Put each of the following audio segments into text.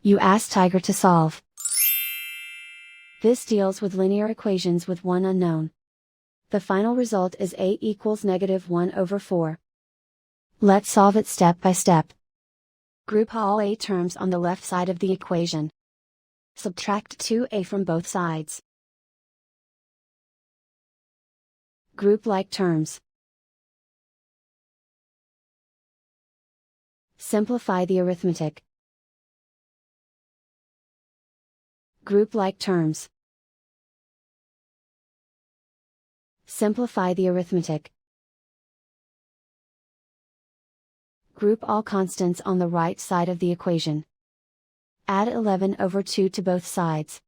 You ask Tiger to solve. This deals with linear equations with one unknown. The final result is a equals -1/4. Let's solve it step by step. Group all a terms on the left side of the equation. Subtract 2a from both sides. Group like terms. Simplify the arithmetic. Group like terms. Simplify the arithmetic. Group all constants on the right side of the equation. Add 11/2 to both sides.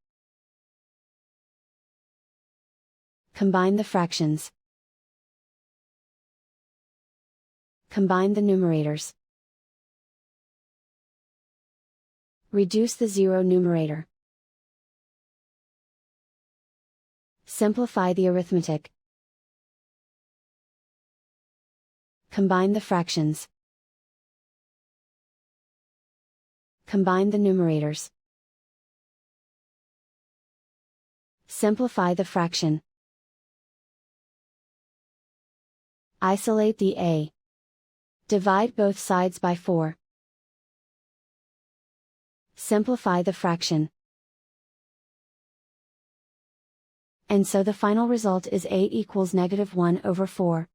Combine the fractions. Combine the numerators. Reduce the zero numerator. Simplify the arithmetic. Combine the fractions. Combine the numerators. Simplify the fraction. Isolate the a. Divide both sides by 4. Simplify the fraction. And so the final result is a equals -1/4.